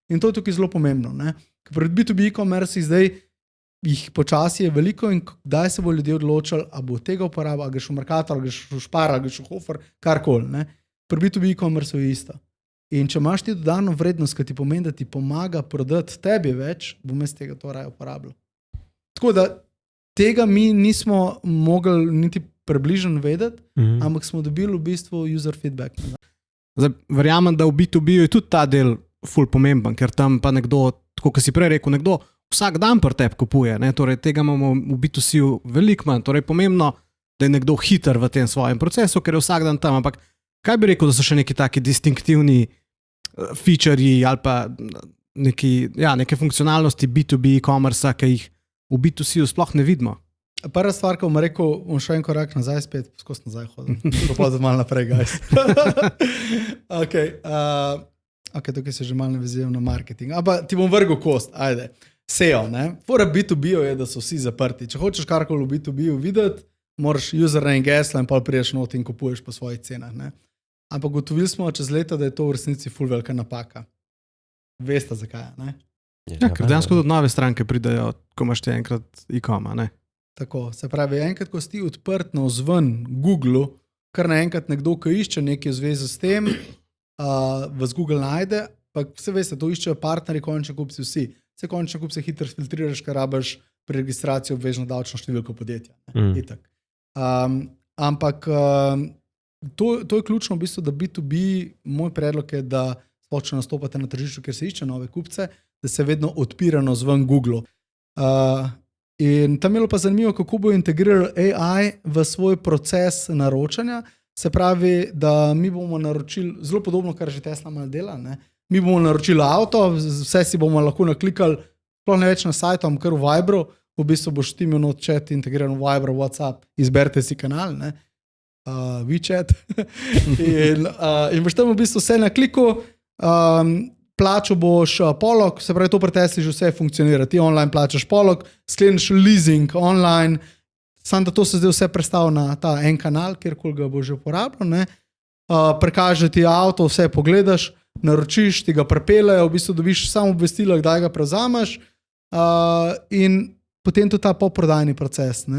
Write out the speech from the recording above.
In to je tukaj zelo pomembno. Ne? Ker pri B2B e-commerce zdaj jih počasi je veliko in kdaj se bo ljudje odločili, a bo tega uporabil, a greš v Mercator, a greš v Spar, a greš v Hofer, karkoli. Ne? Pri B2B e-commerce je isto. In če imaš ti dodano vrednost, ki ti pomeni, da ti pomaga prodati tebi več, bom jaz tega to raje uporabljal. Tako da tega mi nismo mogli niti približno vedeti, ampak smo dobili v bistvu user feedback. Zdaj, verjamem, da v B2B je tudi ta del ful pomemben, ker tam pa nekdo, tako kot si prej rekel, nekdo vsak dan pri tebi kupuje. Ne? Torej, tega imamo v B2C-u veliko manj. Torej, pomembno, da je nekdo hiter v tem svojem procesu, ker je vsak dan tam. Ampak kaj bi rekel, da so še neki taki distinktivni featurji ali pa neke funkcionalnosti B2B e-commerce, ki jih v B2C-u sploh ne vidimo? Prva stvar, ko bom rekel, bom še en korak nazaj spet, skozi nazaj hodim. Propozit malo naprej, guys. Ok, tukaj se že malo ne vezujem na marketing. Ampak ti bom vrgel kost, ajde. SEO, ne? Fora B2B-u je, da so vsi zaprti. Če hočeš karkoli v B2B-u videti, moraš username, gesla in pol priješ not in kupuješ po svojih cenah, ne? Ampak gotovili smo čez leta, da je to v resnici ful velika napaka. Veste zakaj, ne? Ja, ker dejansko tudi nove stranke pridajo, ko imaš ti enkrat e-coma, ne? Tako, se pravi, enkrat, ko si ti odprt na vzven Google, kar naenkrat nekdo, ki išče nekaj v zvezi s tem, vas Google najde, pa vse veste, to iščejo partnerji, končni kupci vsi. Vse končni kupci hitro filtriraš, ker rabiš pri registraciji obvezno davčno številko podjetja. Itak. Ampak to je ključno v bistvu, da B2B, moj predlog je, da če nastopate na tržišču, ker se išče nove kupce, da se vedno odpira na vzven Google. In tam je bilo pa zanimivo, kako bo integriral AI v svoj proces naročanja. Se pravi, da mi bomo naročili, zelo podobno, kar že Tesla malo dela, ne? Mi bomo naročili avto, vse si bomo lahko naklikali, sploh ne več na sajtu, kar v Viberu, v bistvu boš ti imel chat integriran v Viber, WhatsApp, izberite si kanal, ne? WeChat. in boš tam v bistvu vse na kliku, plačal boš polog, se pravi, to pri Tesli že vse funkcionira. Ti online plačaš polog, skleniš leasing online, samo da to se zdaj vse predstavlja na ta en kanal, kjerkoli ga bo že uporabljal, ne? Prikaže ti avto, vse pogledaš, naročiš, ti ga prepeljejo, v bistvu dobiš samo obvestilo, kdaj ga prevzameš in potem tudi ta poprodajni proces, ne?